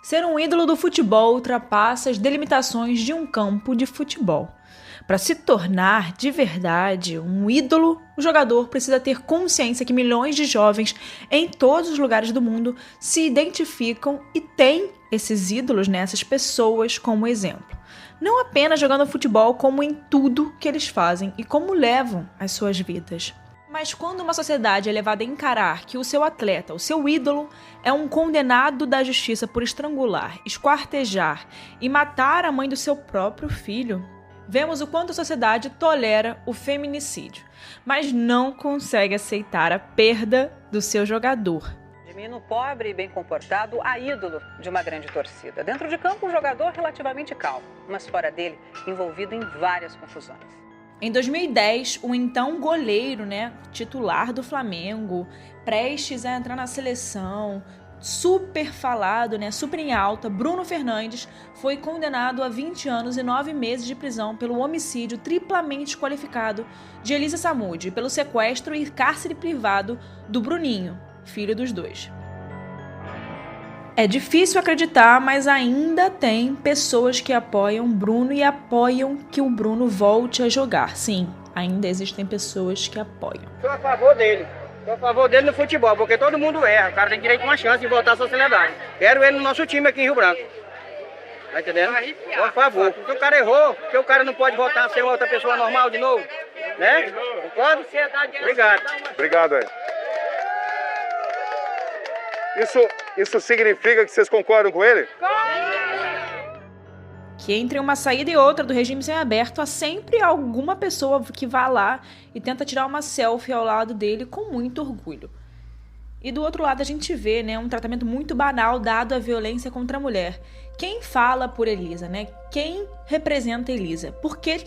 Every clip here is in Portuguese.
Ser um ídolo do futebol ultrapassa as delimitações de um campo de futebol. Para se tornar de verdade um ídolo, o jogador precisa ter consciência que milhões de jovens em todos os lugares do mundo se identificam e têm esses ídolos, essas pessoas como exemplo. Não apenas jogando futebol, como em tudo que eles fazem e como levam as suas vidas. Mas quando uma sociedade é levada a encarar que o seu atleta, o seu ídolo, é um condenado da justiça por estrangular, esquartejar e matar a mãe do seu próprio filho, vemos o quanto a sociedade tolera o feminicídio, mas não consegue aceitar a perda do seu jogador. De menino pobre e bem comportado a ídolo de uma grande torcida. Dentro de campo, um jogador relativamente calmo, mas fora dele, envolvido em várias confusões. Em 2010, o então goleiro, titular do Flamengo, prestes a entrar na seleção, super falado, super em alta, Bruno Fernandes, foi condenado a 20 anos e 9 meses de prisão pelo homicídio triplamente qualificado de Elisa Samúdio e pelo sequestro e cárcere privado do Bruninho, filho dos dois. É difícil acreditar, mas ainda tem pessoas que apoiam Bruno e apoiam que o Bruno volte a jogar. Sim, ainda existem pessoas que apoiam. Sou a favor dele. Sou a favor dele no futebol, porque todo mundo erra. O cara tem direito a uma chance de voltar à sociedade. Quero ele no nosso time aqui em Rio Branco. Tá entendendo? Por favor. Porque o cara errou, porque o cara não pode voltar a ser outra pessoa normal de novo. Né? Não pode? Obrigado. Obrigado, aí. Isso significa que vocês concordam com ele? Que entre uma saída e outra do regime semiaberto, há sempre alguma pessoa que vai lá e tenta tirar uma selfie ao lado dele com muito orgulho. E do outro lado a gente vê um tratamento muito banal dado à violência contra a mulher. Quem fala por Elisa? Quem representa Elisa? Por que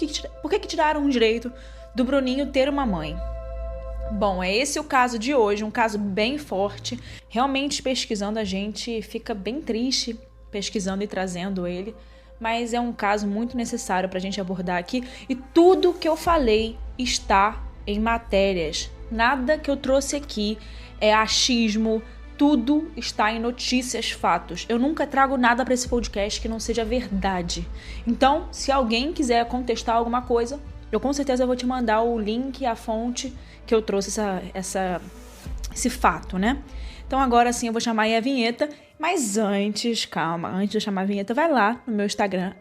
tiraram o direito do Bruninho ter uma mãe? Bom, é esse o caso de hoje, um caso bem forte. Realmente pesquisando a gente fica bem triste pesquisando e trazendo ele, mas é um caso muito necessário para a gente abordar aqui. E tudo que eu falei está em matérias. Nada que eu trouxe aqui é achismo, tudo está em notícias, fatos. Eu nunca trago nada para esse podcast que não seja verdade. Então, se alguém quiser contestar alguma coisa, eu com certeza vou te mandar o link, a fonte que eu trouxe esse fato, Então agora sim eu vou chamar aí a vinheta, mas antes de eu chamar a vinheta, vai lá no meu Instagram,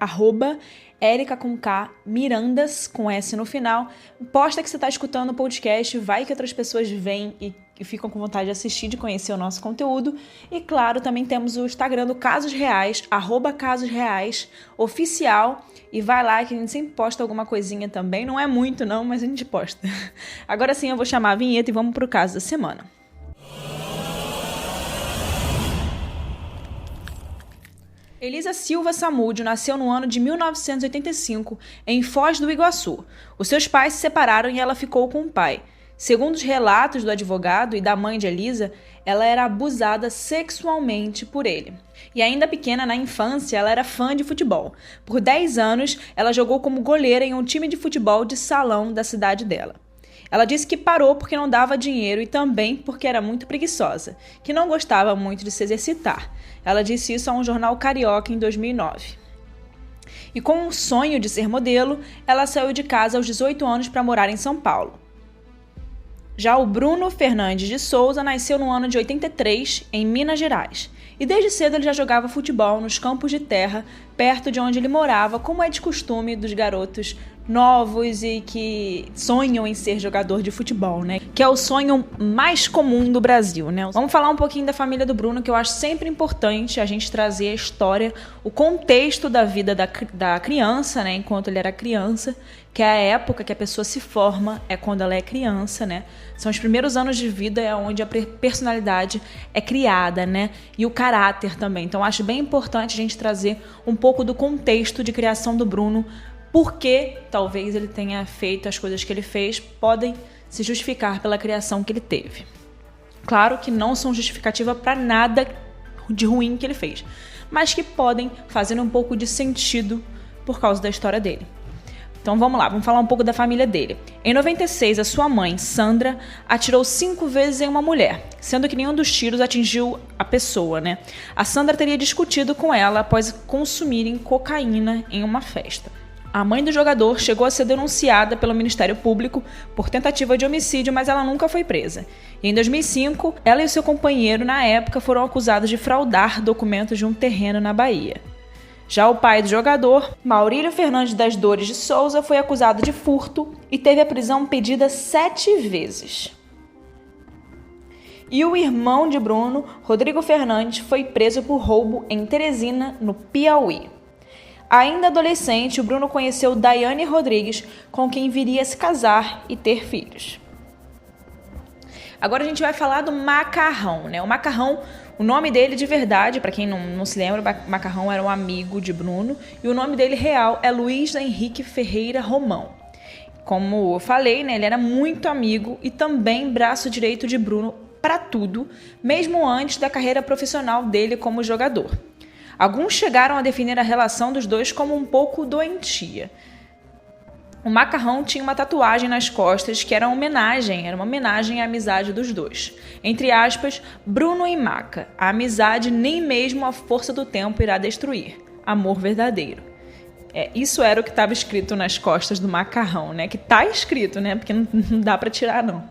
@erica_mirandas, com S no final, posta que você está escutando o podcast, vai que outras pessoas vêm e ficam com vontade de assistir, de conhecer o nosso conteúdo. E claro, também temos o Instagram do Casos Reais, @CasosReaisOficial, e vai lá que a gente sempre posta alguma coisinha também, não é muito não, mas a gente posta. Agora sim eu vou chamar a vinheta e vamos pro caso da semana. Elisa Silva Samúdio nasceu no ano de 1985, em Foz do Iguaçu. Os seus pais se separaram e ela ficou com o pai. Segundo os relatos do advogado e da mãe de Elisa, ela era abusada sexualmente por ele. E ainda pequena, na infância, ela era fã de futebol. Por 10 anos, ela jogou como goleira em um time de futebol de salão da cidade dela. Ela disse que parou porque não dava dinheiro e também porque era muito preguiçosa, que não gostava muito de se exercitar. Ela disse isso a um jornal carioca em 2009. E com o sonho de ser modelo, ela saiu de casa aos 18 anos para morar em São Paulo. Já o Bruno Fernandes de Souza nasceu no ano de 83, em Minas Gerais. E desde cedo ele já jogava futebol nos campos de terra, perto de onde ele morava, como é de costume dos garotos novos e que sonham em ser jogador de futebol, Que é o sonho mais comum do Brasil, Vamos falar um pouquinho da família do Bruno, que eu acho sempre importante a gente trazer a história, o contexto da vida da criança, enquanto ele era criança, que é a época que a pessoa se forma, é quando ela é criança, São os primeiros anos de vida, é onde a personalidade é criada, E o caráter também. Então, acho bem importante a gente trazer um pouco do contexto de criação do Bruno, porque talvez ele tenha feito as coisas que ele fez, podem se justificar pela criação que ele teve. Claro que não são justificativa para nada de ruim que ele fez, mas que podem fazer um pouco de sentido por causa da história dele. Então vamos lá, vamos falar um pouco da família dele. Em 96, a sua mãe, Sandra, atirou 5 vezes em uma mulher, sendo que nenhum dos tiros atingiu a pessoa, né? A Sandra teria discutido com ela após consumirem cocaína em uma festa. A mãe do jogador chegou a ser denunciada pelo Ministério Público por tentativa de homicídio, mas ela nunca foi presa. E em 2005, ela e o seu companheiro, na época, foram acusados de fraudar documentos de um terreno na Bahia. Já o pai do jogador, Maurílio Fernandes das Dores de Souza, foi acusado de furto e teve a prisão pedida 7 vezes. E o irmão de Bruno, Rodrigo Fernandes, foi preso por roubo em Teresina, no Piauí. Ainda adolescente, o Bruno conheceu Daiane Rodrigues, com quem viria a se casar e ter filhos. Agora a gente vai falar do Macarrão, né? O Macarrão, o nome dele de verdade, para quem não se lembra, Macarrão era um amigo de Bruno, e o nome dele real é Luiz Henrique Ferreira Romão. Como eu falei, né, ele era muito amigo e também braço direito de Bruno para tudo, mesmo antes da carreira profissional dele como jogador. Alguns chegaram a definir a relação dos dois como um pouco doentia. O Macarrão tinha uma tatuagem nas costas que era uma homenagem à amizade dos dois. Entre aspas, Bruno e Maca, a amizade nem mesmo a força do tempo irá destruir. Amor verdadeiro. Isso era o que estava escrito nas costas do Macarrão, né? Que tá escrito, né? Porque não dá para tirar, não.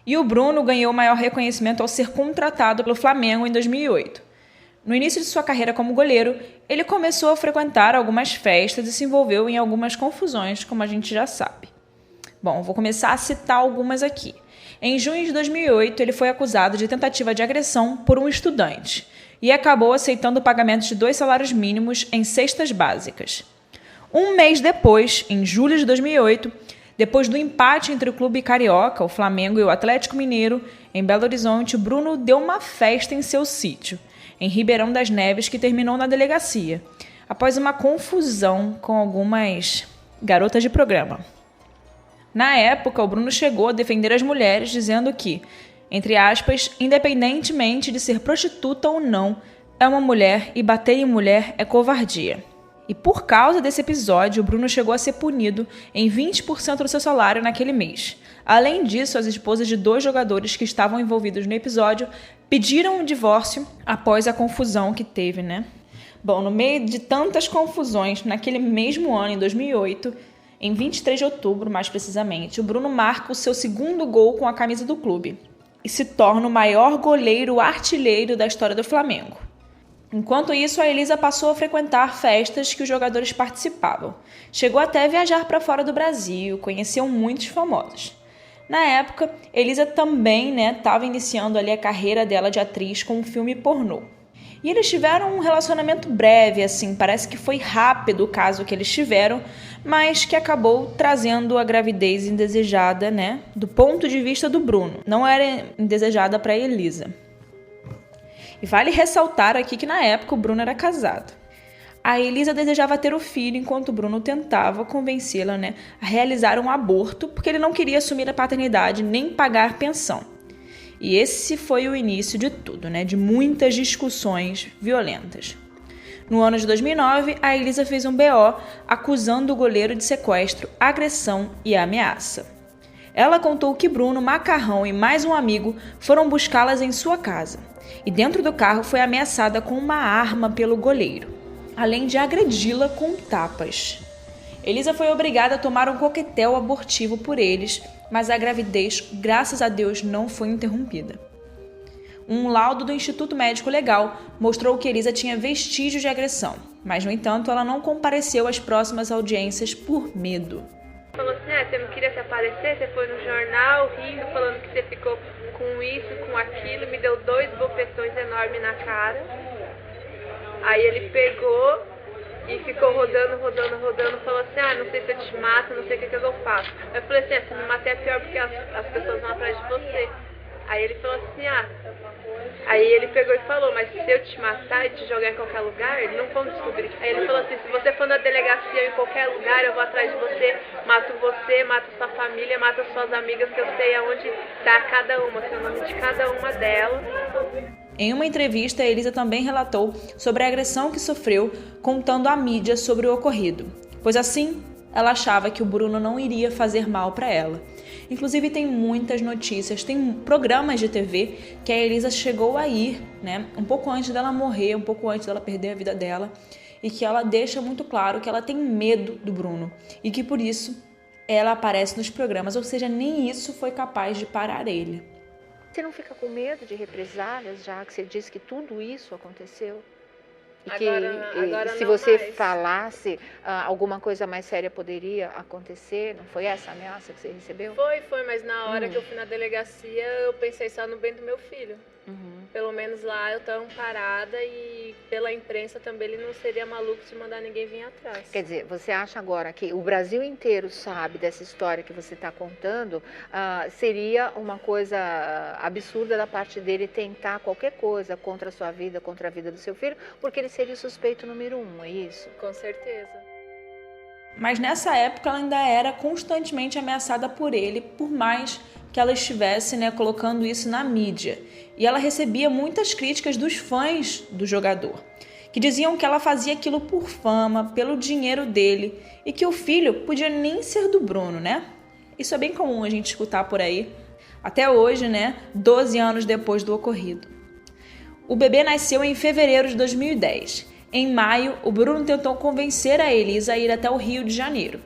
E o Bruno ganhou maior reconhecimento ao ser contratado pelo Flamengo em 2008. No início de sua carreira como goleiro, ele começou a frequentar algumas festas e se envolveu em algumas confusões, como a gente já sabe. Bom, vou começar a citar algumas aqui. Em junho de 2008, ele foi acusado de tentativa de agressão por um estudante e acabou aceitando o pagamento de 2 salários mínimos em cestas básicas. Um mês depois, em julho de 2008, depois do empate entre o clube carioca, o Flamengo e o Atlético Mineiro, em Belo Horizonte, Bruno deu uma festa em seu sítio, em Ribeirão das Neves, que terminou na delegacia, após uma confusão com algumas garotas de programa. Na época, o Bruno chegou a defender as mulheres, dizendo que, entre aspas, independentemente de ser prostituta ou não, é uma mulher e bater em mulher é covardia. E por causa desse episódio, o Bruno chegou a ser punido em 20% do seu salário naquele mês. Além disso, as esposas de 2 jogadores que estavam envolvidos no episódio pediram o divórcio após a confusão que teve, né? Bom, no meio de tantas confusões, naquele mesmo ano, em 2008, em 23 de outubro, mais precisamente, o Bruno marca o seu 2º gol com a camisa do clube e se torna o maior goleiro artilheiro da história do Flamengo. Enquanto isso, a Elisa passou a frequentar festas que os jogadores participavam. Chegou até a viajar para fora do Brasil, conheceu muitos famosos. Na época, Elisa também estava iniciando ali a carreira dela de atriz com um filme pornô. E eles tiveram um relacionamento breve, assim, parece que foi rápido o caso que eles tiveram, mas que acabou trazendo a gravidez indesejada, do ponto de vista do Bruno. Não era indesejada para Elisa. E vale ressaltar aqui que na época o Bruno era casado. A Elisa desejava ter o filho enquanto o Bruno tentava convencê-la a realizar um aborto porque ele não queria assumir a paternidade nem pagar pensão. E esse foi o início de tudo, de muitas discussões violentas. No ano de 2009, a Elisa fez um BO acusando o goleiro de sequestro, agressão e ameaça. Ela contou que Bruno, Macarrão e mais um amigo foram buscá-las em sua casa. E dentro do carro foi ameaçada com uma arma pelo goleiro, além de agredi-la com tapas. Elisa foi obrigada a tomar um coquetel abortivo por eles, mas a gravidez, graças a Deus, não foi interrompida. Um laudo do Instituto Médico Legal mostrou que Elisa tinha vestígios de agressão, mas, no entanto, ela não compareceu às próximas audiências por medo. Falou assim, você não queria se aparecer, você foi no jornal rindo, falando que você ficou com isso, com aquilo, me deu 2 bofetões enormes na cara. Aí ele pegou e ficou rodando, falou assim, não sei se eu te mato, não sei o que eu faço. Eu falei assim, se me matar é pior porque as pessoas vão atrás de você. Aí ele falou assim, aí ele pegou e falou, mas se eu te matar e te jogar em qualquer lugar, eles não vão descobrir. Aí ele falou assim, se você for na delegacia ou em qualquer lugar, eu vou atrás de você, mato sua família, mato suas amigas, que eu sei aonde tá cada uma, sei o nome de cada uma delas. Em uma entrevista, a Elisa também relatou sobre a agressão que sofreu, contando à mídia sobre o ocorrido. Pois assim, ela achava que o Bruno não iria fazer mal para ela. Inclusive tem muitas notícias, tem programas de TV que a Elisa chegou a ir, né, um pouco antes dela morrer, um pouco antes dela perder a vida dela, e que ela deixa muito claro que ela tem medo do Bruno e que por isso ela aparece nos programas, ou seja, nem isso foi capaz de parar ele. Você não fica com medo de represálias, já que você disse que tudo isso aconteceu? E Agora se não você mais. falasse, alguma coisa mais séria poderia acontecer? Não foi essa a ameaça que você recebeu? Foi, mas na hora que eu fui na delegacia, eu pensei só no bem do meu filho. Pelo menos lá eu tô amparada e pela imprensa também ele não seria maluco de mandar ninguém vir atrás. Quer dizer, você acha agora que o Brasil inteiro sabe dessa história que você está contando, seria uma coisa absurda da parte dele tentar qualquer coisa contra a sua vida, contra a vida do seu filho, porque ele seria o suspeito número 1, é isso? Com certeza. Mas nessa época ela ainda era constantemente ameaçada por ele, por mais que ela estivesse, né, colocando isso na mídia. E ela recebia muitas críticas dos fãs do jogador, que diziam que ela fazia aquilo por fama, pelo dinheiro dele, e que o filho podia nem ser do Bruno, né? Isso é bem comum a gente escutar por aí, até hoje, né, 12 anos depois do ocorrido. O bebê nasceu em fevereiro de 2010. Em maio, o Bruno tentou convencer a Elisa a ir até o Rio de Janeiro.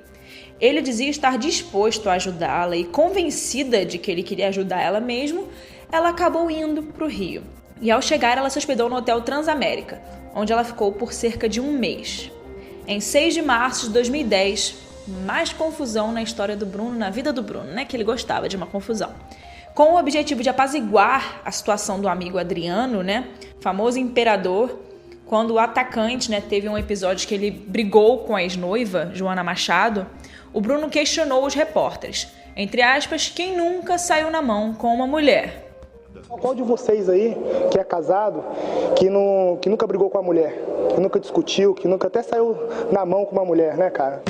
Ele dizia estar disposto a ajudá-la e, convencida de que ele queria ajudar ela mesmo, ela acabou indo para o Rio. E ao chegar, ela se hospedou no Hotel Transamérica, onde ela ficou por cerca de um mês. Em 6 de março de 2010, mais confusão na história do Bruno, na vida do Bruno, né? Que ele gostava de uma confusão. Com o objetivo de apaziguar a situação do amigo Adriano, né? Famoso imperador, quando o atacante, né, teve um episódio que ele brigou com a ex-noiva, Joana Machado, o Bruno questionou os repórteres. Entre aspas, quem nunca saiu na mão com uma mulher? Qual de vocês aí, que é casado, que nunca brigou com a mulher, que nunca discutiu, que nunca até saiu na mão com uma mulher, né, cara?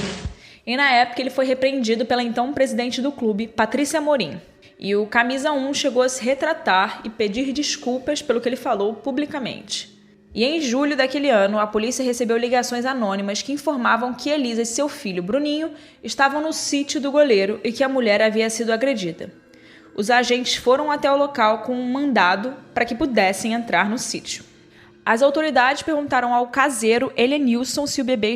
E na época ele foi repreendido pela então presidente do clube, Patrícia Amorim. E o Camisa 1 chegou a se retratar e pedir desculpas pelo que ele falou publicamente. E em julho daquele ano, a polícia recebeu ligações anônimas que informavam que Elisa e seu filho, Bruninho, estavam no sítio do goleiro e que a mulher havia sido agredida. Os agentes foram até o local com um mandado para que pudessem entrar no sítio. As autoridades perguntaram ao caseiro Elenilson se o bebê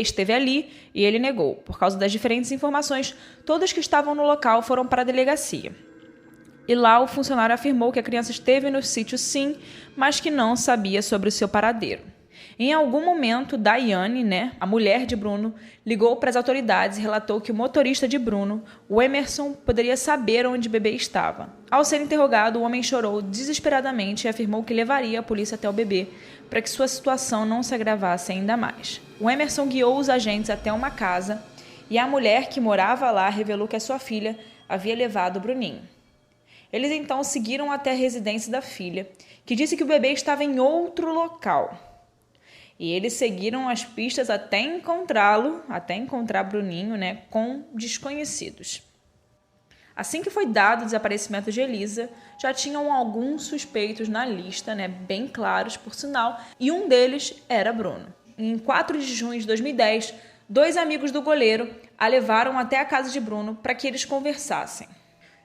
esteve ali e ele negou. Por causa das diferentes informações, todos que estavam no local foram para a delegacia. E lá o funcionário afirmou que a criança esteve no sítio sim, mas que não sabia sobre o seu paradeiro. Em algum momento, Daiane, né, a mulher de Bruno, ligou para as autoridades e relatou que o motorista de Bruno, o Emerson, poderia saber onde o bebê estava. Ao ser interrogado, o homem chorou desesperadamente e afirmou que levaria a polícia até o bebê para que sua situação não se agravasse ainda mais. O Emerson guiou os agentes até uma casa e a mulher que morava lá revelou que a sua filha havia levado o Bruninho. Eles então seguiram até a residência da filha, que disse que o bebê estava em outro local. E eles seguiram as pistas até encontrar Bruninho, né, com desconhecidos. Assim que foi dado o desaparecimento de Elisa, já tinham alguns suspeitos na lista, né, bem claros, por sinal, e um deles era Bruno. Em 4 de junho de 2010, 2 amigos do goleiro a levaram até a casa de Bruno para que eles conversassem.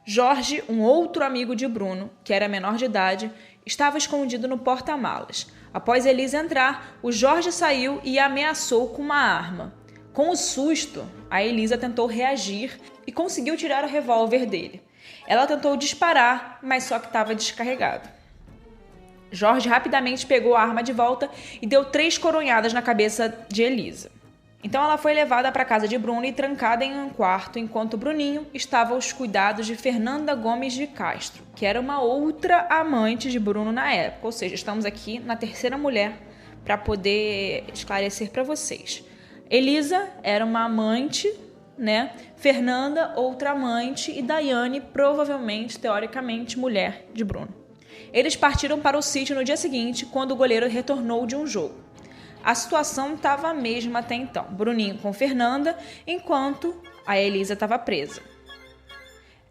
Jorge, um outro amigo de Bruno, que era menor de idade, estava escondido no porta-malas. Após Elisa entrar, o Jorge saiu e a ameaçou com uma arma. Com o susto, a Elisa tentou reagir e conseguiu tirar o revólver dele. Ela tentou disparar, mas só que estava descarregado. Jorge rapidamente pegou a arma de volta e deu 3 coronhadas na cabeça de Elisa. Então ela foi levada para a casa de Bruno e trancada em um quarto, enquanto Bruninho estava aos cuidados de Fernanda Gomes de Castro, que era uma outra amante de Bruno na época. Ou seja, estamos aqui na terceira mulher para poder esclarecer para vocês. Elisa era uma amante, né? Fernanda, outra amante, e Daiane, provavelmente, teoricamente, mulher de Bruno. Eles partiram para o sítio no dia seguinte, quando o goleiro retornou de um jogo. A situação estava a mesma até então. Bruninho com Fernanda, enquanto a Elisa estava presa.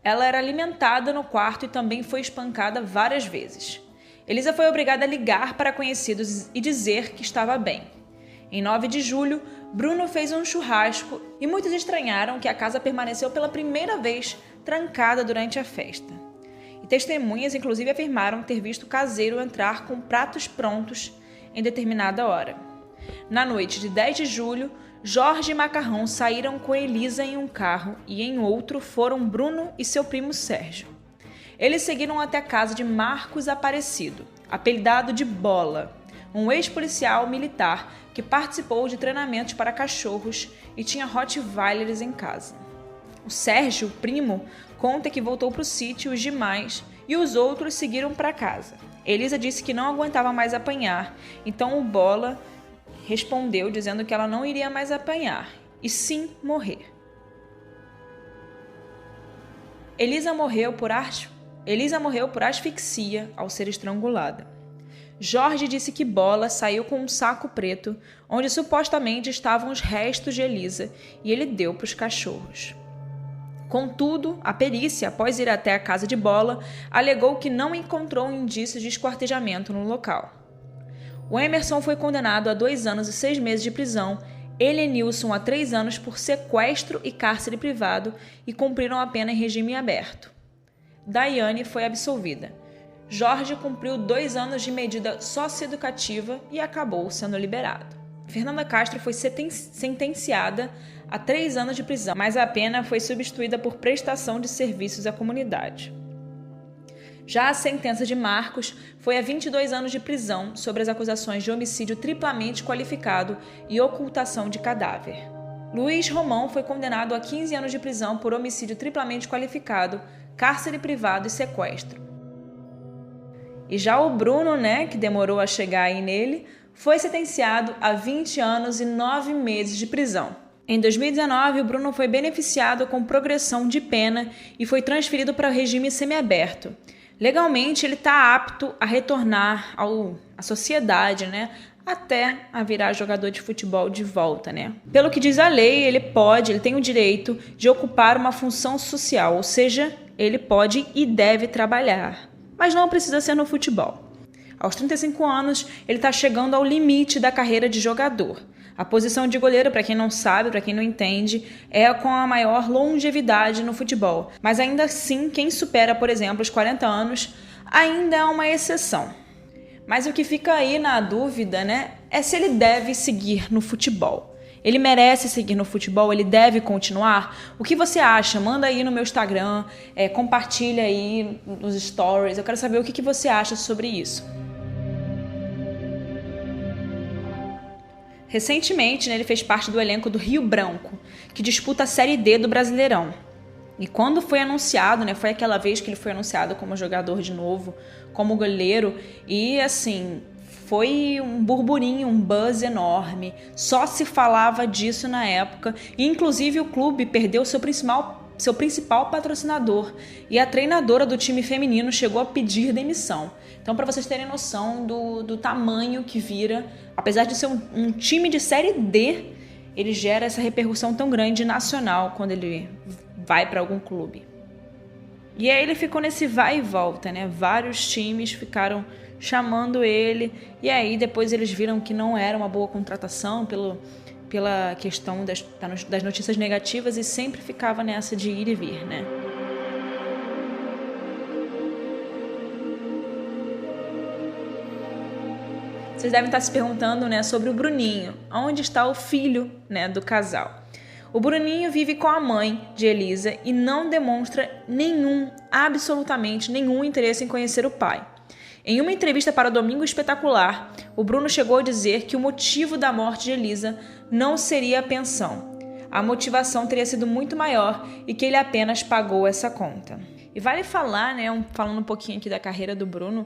Ela era alimentada no quarto e também foi espancada várias vezes. Elisa foi obrigada a ligar para conhecidos e dizer que estava bem. Em 9 de julho, Bruno fez um churrasco e muitos estranharam que a casa permaneceu pela primeira vez trancada durante a festa. E testemunhas, inclusive, afirmaram ter visto o caseiro entrar com pratos prontos em determinada hora. Na noite de 10 de julho, Jorge e Macarrão saíram com Elisa em um carro e em outro foram Bruno e seu primo Sérgio. Eles seguiram até a casa de Marcos Aparecido, apelidado de Bola, um ex-policial militar que participou de treinamentos para cachorros e tinha Rottweilers em casa. O Sérgio, primo, conta que voltou para o sítio os demais e os outros seguiram para casa. Elisa disse que não aguentava mais apanhar, então o Bola respondeu dizendo que ela não iria mais apanhar, e sim morrer. Elisa morreu por asfixia ao ser estrangulada. Jorge disse que Bola saiu com um saco preto, onde supostamente estavam os restos de Elisa, e ele deu para os cachorros. Contudo, a perícia, após ir até a casa de Bola, alegou que não encontrou indícios de esquartejamento no local. O Emerson foi condenado a 2 anos e 6 meses de prisão, Helenilson a 3 anos por sequestro e cárcere privado e cumpriram a pena em regime aberto. Daiane foi absolvida. Jorge cumpriu 2 anos de medida socioeducativa e acabou sendo liberado. Fernanda Castro foi sentenciada a 3 anos de prisão, mas a pena foi substituída por prestação de serviços à comunidade. Já a sentença de Marcos foi a 22 anos de prisão sobre as acusações de homicídio triplamente qualificado e ocultação de cadáver. Luiz Romão foi condenado a 15 anos de prisão por homicídio triplamente qualificado, cárcere privado e sequestro. E já o Bruno, que demorou a chegar aí nele, foi sentenciado a 20 anos e 9 meses de prisão. Em 2019, o Bruno foi beneficiado com progressão de pena e foi transferido para o regime semiaberto. Legalmente, ele está apto a retornar à sociedade, até a virar jogador de futebol de volta, Pelo que diz a lei, ele tem o direito de ocupar uma função social, ou seja, ele pode e deve trabalhar, mas não precisa ser no futebol. Aos 35 anos, ele está chegando ao limite da carreira de jogador. A posição de goleiro, para quem não sabe, para quem não entende, é com a maior longevidade no futebol. Mas ainda assim, quem supera, por exemplo, os 40 anos, ainda é uma exceção. Mas o que fica aí na dúvida, é se ele deve seguir no futebol. Ele merece seguir no futebol? Ele deve continuar? O que você acha? Manda aí no meu Instagram, compartilha aí nos stories. Eu quero saber o que você acha sobre isso. Recentemente, ele fez parte do elenco do Rio Branco, que disputa a Série D do Brasileirão. E quando foi anunciado, foi aquela vez que ele foi anunciado como jogador de novo, como goleiro, e assim, foi um burburinho, um buzz enorme. Só se falava disso na época, e inclusive o clube perdeu seu principal patrocinador, e a treinadora do time feminino chegou a pedir demissão. Então, para vocês terem noção do tamanho que vira, apesar de ser um time de Série D, ele gera essa repercussão tão grande nacional quando ele vai para algum clube. E aí ele ficou nesse vai e volta, Vários times ficaram chamando ele, e aí depois eles viram que não era uma boa contratação pela questão das notícias negativas e sempre ficava nessa de ir e vir, Vocês devem estar se perguntando, sobre o Bruninho. Onde está o filho, do casal? O Bruninho vive com a mãe de Elisa e não demonstra absolutamente nenhum interesse em conhecer o pai. Em uma entrevista para o Domingo Espetacular, o Bruno chegou a dizer que o motivo da morte de Elisa não seria a pensão. A motivação teria sido muito maior e que ele apenas pagou essa conta. E vale falar, falando um pouquinho aqui da carreira do Bruno,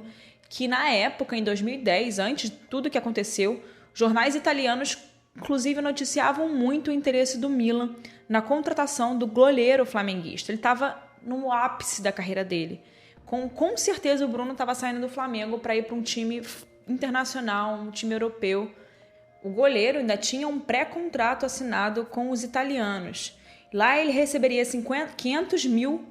que na época, em 2010, antes de tudo que aconteceu, jornais italianos, inclusive, noticiavam muito o interesse do Milan na contratação do goleiro flamenguista. Ele estava no ápice da carreira dele. Com certeza o Bruno estava saindo do Flamengo para ir para um time internacional, um time europeu. O goleiro ainda tinha um pré-contrato assinado com os italianos. Lá ele receberia R$500 mil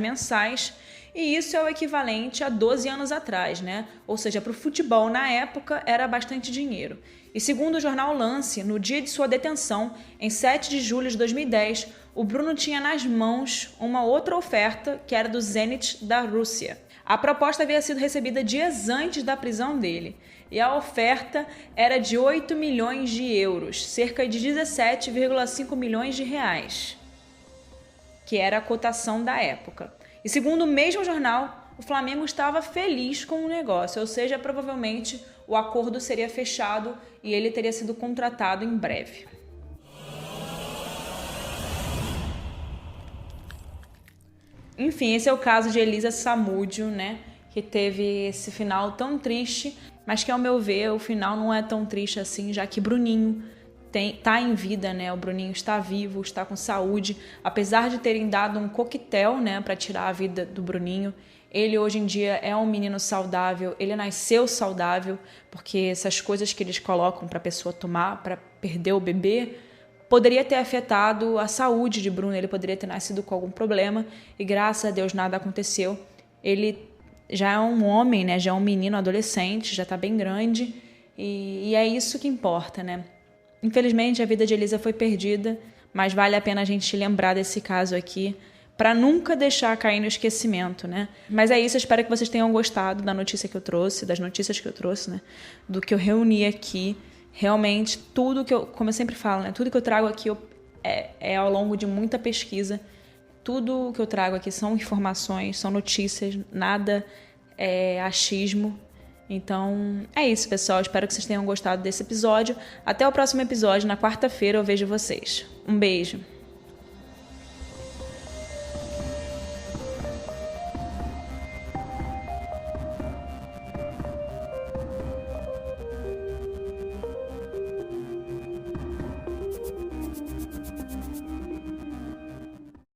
mensais E isso é o equivalente a 12 anos atrás, né? Ou seja, para o futebol na época era bastante dinheiro. E segundo o jornal Lance, no dia de sua detenção, em 7 de julho de 2010, o Bruno tinha nas mãos uma outra oferta que era do Zenit da Rússia. A proposta havia sido recebida dias antes da prisão dele. E a oferta era de 8 milhões de euros, cerca de 17,5 milhões de reais, que era a cotação da época. E segundo o mesmo jornal, o Flamengo estava feliz com o negócio, ou seja, provavelmente o acordo seria fechado e ele teria sido contratado em breve. Enfim, esse é o caso de Elisa Samúdio, né? Que teve esse final tão triste, mas que, ao meu ver, o final não é tão triste assim, já que Bruninho tá em vida, né? O Bruninho está vivo, está com saúde. Apesar de terem dado um coquetel, né, para tirar a vida do Bruninho, ele hoje em dia é um menino saudável, ele nasceu saudável, porque essas coisas que eles colocam para a pessoa tomar, para perder o bebê, poderia ter afetado a saúde de Bruno, ele poderia ter nascido com algum problema e graças a Deus nada aconteceu. Ele já é um homem, né? Já é um menino adolescente, já está bem grande e é isso que importa, né? Infelizmente a vida de Elisa foi perdida, mas vale a pena a gente lembrar desse caso aqui para nunca deixar cair no esquecimento, né? Mas é isso, eu espero que vocês tenham gostado da notícia que eu trouxe, das notícias que eu trouxe, né? Do que eu reuni aqui. Realmente, tudo que eu, como eu sempre falo, né? Tudo que eu trago aqui é ao longo de muita pesquisa. Tudo que eu trago aqui são informações, são notícias, nada é achismo. Então, é isso, pessoal. Espero que vocês tenham gostado desse episódio. Até o próximo episódio, na quarta-feira eu vejo vocês. Um beijo.